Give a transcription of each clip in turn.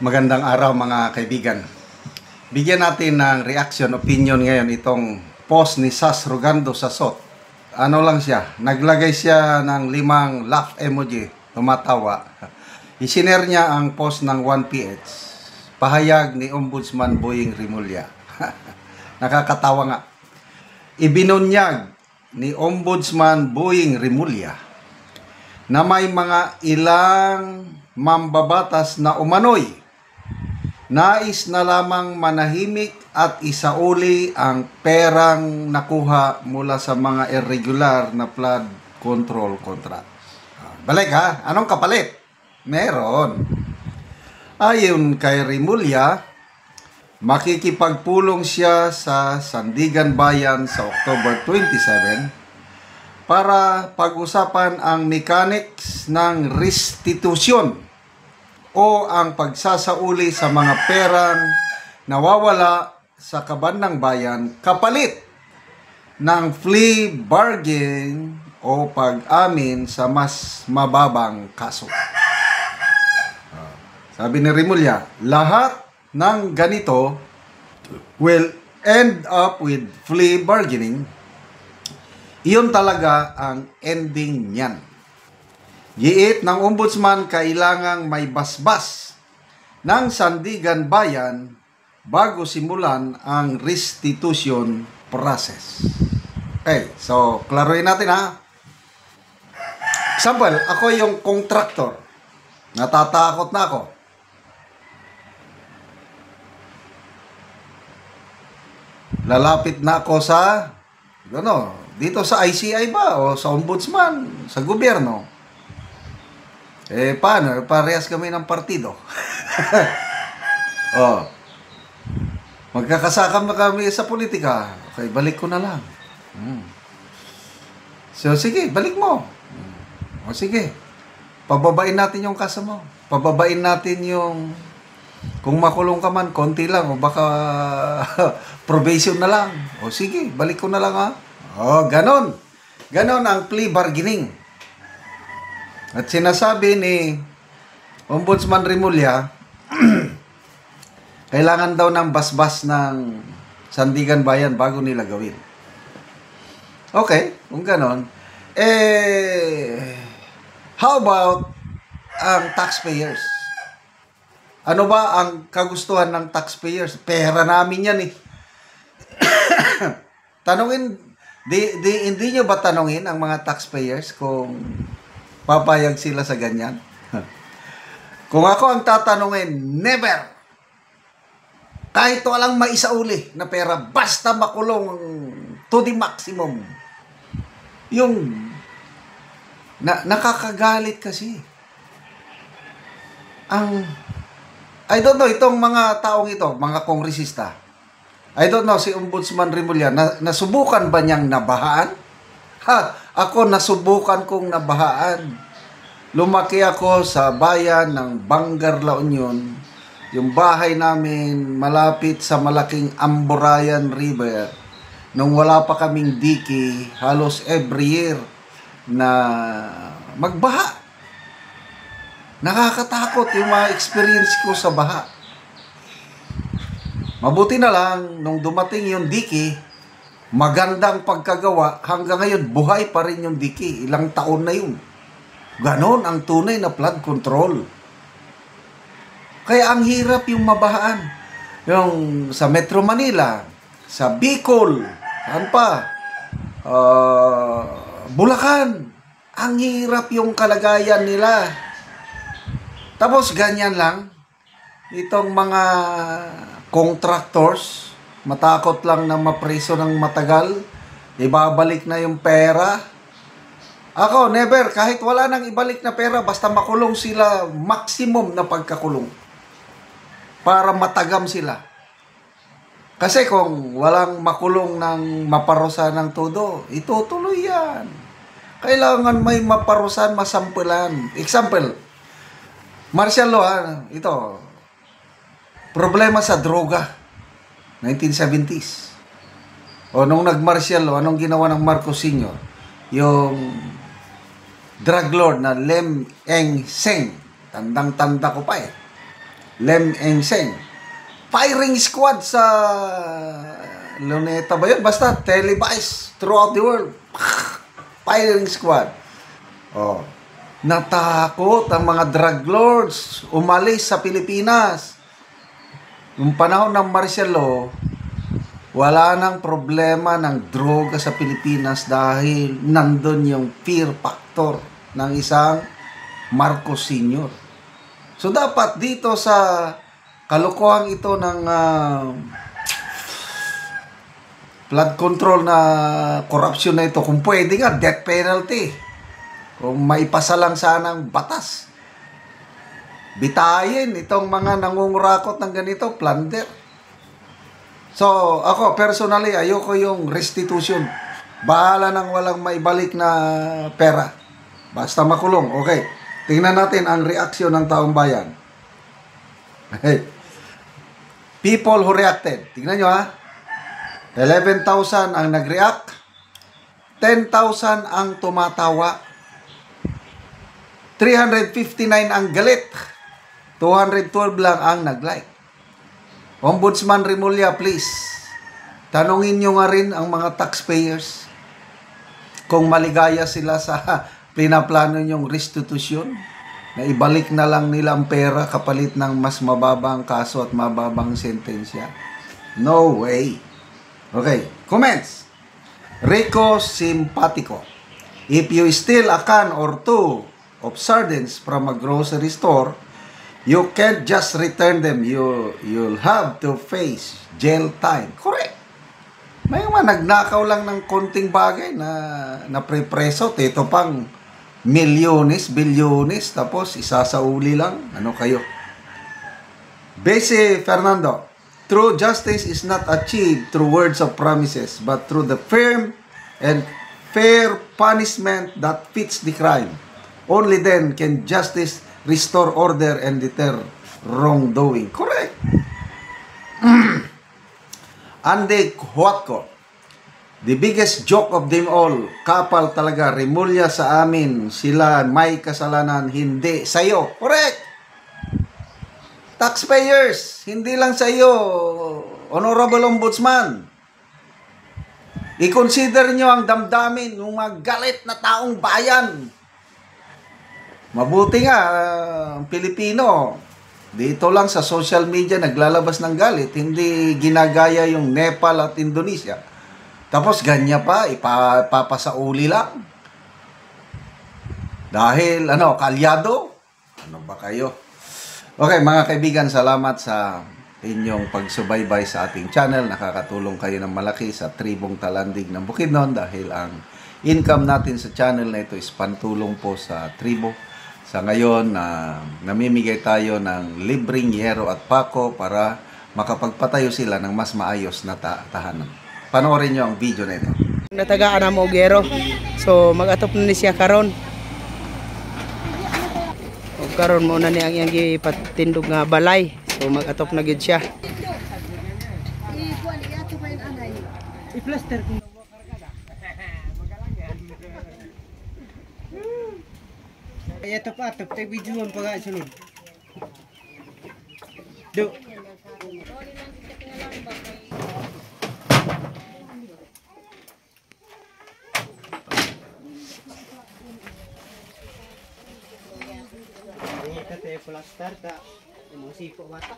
Magandang araw mga kaibigan. Bigyan natin ng reaction, opinion ngayon itong post ni Sas Rogando Sasot. Ano lang siya, naglagay siya ng 5 laugh emoji, tumatawa. Isinare niya ang post ng 1PH. Pahayag ni Ombudsman Boying Rimulya. Nakakatawa nga. Ibinunyag ni Ombudsman Boying Rimulya na may mga ilang mambabatas na umano'y nais na lamang manahimik at isauli ang perang nakuha mula sa mga irregular na flood control contracts. Balik ha, anong kapalit? Meron. Ayon kay Rimulya, makikipagpulong siya sa Sandigan Bayan sa October 27 para pag-usapan ang mechanics ng restitution o ang pagsasauli sa mga perang nawawala sa kaban ng bayan kapalit ng plea bargain o pag-amin sa mas mababang kaso. Sabi ni Rimulya, lahat ng ganito will end up with plea bargaining. Iyon talaga ang ending niyan. Giit ng Ombudsman, kailangang may basbas ng Sandigan Bayan bago simulan ang restitution process. Okay, so klaruhin natin ha. Example, ako yung contractor. Natatakot na ako. Lalapit na ako sa dito sa ICI ba o sa Ombudsman, sa gobyerno. Paano? Parehas kami ng partido. Magkakasakam na kami sa politika. Okay, balik ko na lang. So, sige, balik mo. O, sige. Pababain natin yung kaso mo. Pababain natin yung kung makulong ka man, konti lang. O baka probation na lang. O, sige, balik ko na lang ha. O, ganon. Ganon ang plea bargaining. At sinasabi ni Ombudsman Rimulya, kailangan daw ng basbas ng Sandigan Bayan bago nila gawin. Okay, kung ganon. How about ang taxpayers? Ano ba ang kagustuhan ng taxpayers? Pera namin yan eh. Tanungin, hindi nyo ba tanungin ang mga taxpayers kung papayag sila sa ganyan? Kung ako ang tatanungin, never. Kahit walang maisauli na pera, basta makulong to the maximum. Yung nakakagalit kasi. I don't know, itong mga taong ito, mga kongresista, I don't know, si Ombudsman Rimulya, nasubukan ba niyang nabahaan? Ako nasubukan kong nabahaan. Lumaki ako sa bayan ng Bangar, La Union. Yung bahay namin malapit sa malaking Amburayan River. Nung wala pa kaming diki, halos every year na magbaha. Nakakatakot yung mga experience ko sa baha. Mabuti na lang, nung dumating yung diki, magandang pagkagawa, hanggang ngayon, buhay pa rin yung diki. Ilang taon na yun. Ganon ang tunay na flood control. Kaya ang hirap yung mabahaan. Yung sa Metro Manila, sa Bicol, saan pa? Bulacan. Ang hirap yung kalagayan nila. Tapos ganyan lang, itong mga contractors, matakot lang na mapriso ng matagal, ibabalik na yung pera. Ako, never, kahit wala nang ibalik na pera, basta makulong sila, maximum na pagkakulong. Para matagam sila. Kasi kung walang makulong ng maparusahan ng todo, itutuloy yan. Kailangan may maparusahan, masampulan. Example, martial law, ito, problema sa droga, 1970s. O nung nag-martial law, anong ginawa ng Marcos Sr.? Yung drug lord na Lem Eng Seng, tandang-tanda ko pa eh. Lem Enseng. Firing squad sa Luneta ba yun? Basta televised throughout the world. Firing squad. Oh. Natakot ang mga drug lords umalis sa Pilipinas. Noong panahon ng martial law, wala nang problema ng droga sa Pilipinas dahil nandun yung fear factor ng isang Marcos Sr. So dapat dito sa kalokohan ito ng flood control na corruption na ito, kung pwede nga, death penalty. Kung maipasa lang sanang batas. Bitayin itong mga nangungurakot ng ganito, plunder. So, ako personally, ayoko yung restitution. Bahala nang walang maibalik na pera. Basta makulong. Okay. Tingnan natin ang reaksyon ng taong bayan. Hey. People who reacted. Tingnan nyo ha. 11,000 ang nag-react. 10,000 ang tumatawa. 359 ang galit. 212 lang ang nag-like. Ombudsman Remulla, please. Tanungin nyo nga rin ang mga taxpayers kung maligaya sila sa pinaplano nyong restitution na ibalik na lang nila ang pera kapalit ng mas mababang kaso at mababang sentensya. No way. Okay, comments. Rico Simpatico. If you steal a can or two of sardines from a grocery store, you can't just return them. You'll have to face jail time. Correct. May mga nagnakaw lang ng konting bagay na prepreso. Ito pang milyones, bilyones, tapos isasauli lang. Ano kayo? Bese Fernando. True justice is not achieved through words of promises, but through the firm and fair punishment that fits the crime. Only then can justice restore order and deter wrongdoing. Correct. Andy Huatco. The biggest joke of them all. Kapal talaga. Remulla sa amin. Sila may kasalanan. Hindi sa'yo. Correct. Taxpayers. Hindi lang sa'yo. Honorable Ombudsman. I-consider nyo ang damdamin ng mga galit na taong bayan. Mabuti nga, Pilipino, dito lang sa social media naglalabas ng galit, hindi ginagaya yung Nepal at Indonesia. Tapos ganyan pa, ipapasauli lang. Dahil, kalyado? Ano ba kayo? Okay, mga kaibigan, salamat sa inyong pagsubaybay sa ating channel. Nakakatulong kayo ng malaki sa tribong Talandig ng Bukidnon dahil ang income natin sa channel na ito is pantulong po sa tribo. Sa ngayon, namimigay tayo ng libreng yero at pako para makapagpatayo sila ng mas maayos na tahanan. Panoorin nyo ang video na ito. Natagaan na mo yero. So, mag-atop na ni siya karon. O karon mo na ni ang iyang ipatindog nga balay. So, mag-atop na gid siya. I-plaster ko. Ito pa, ito videoan pa nga sunod. Do. Ito tayo plaster ta. Yung sipo bata.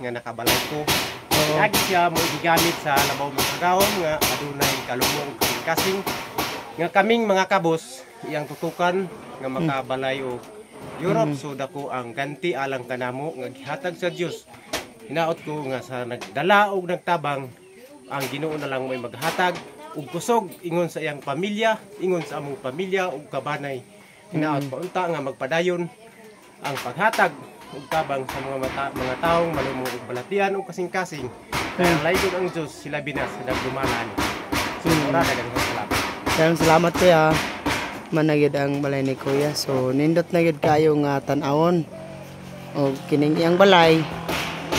nga nakabalay ko. Lagi siya mo gigamit sa labaw ng kagawon nga adunay kalumong kasing nga kaming mga kabos iyang tutukan nga makabalay og Europe so dako ang ganti alang kanamo nga gihatag sa Dios. Hinaot ko nga sa nagdala og nagtabang ang Ginoo na lang may maghatag og kusog ingon sa iyang pamilya, ingon sa among pamilya og kabanay. Hinaot pa unta nga magpadayon ang paghatag ug tabang sa mga taong malumong ug balatian ug kasing-kasing. Kaya layon ang Dios sila binas sa nagdumalan. So ora daghang salamat. Daghang salamat kuya. man na gyud ang balay ni Kuya. So nindot na gyud kayo nga tan-awon. O kining iyang balay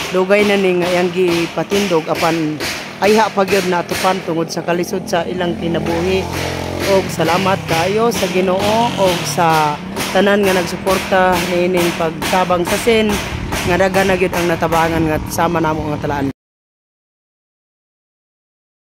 dugay na ni nga iyang gipatindog apan ayha pa gyud natupan tungod sa kalisod sa ilang kinabuhi. Og salamat kayo sa Ginoo og sa tanan nga nagsuporta niining pagtabang sa sin nga daghan na gyud ang natabangan nga sama namo nga talaan.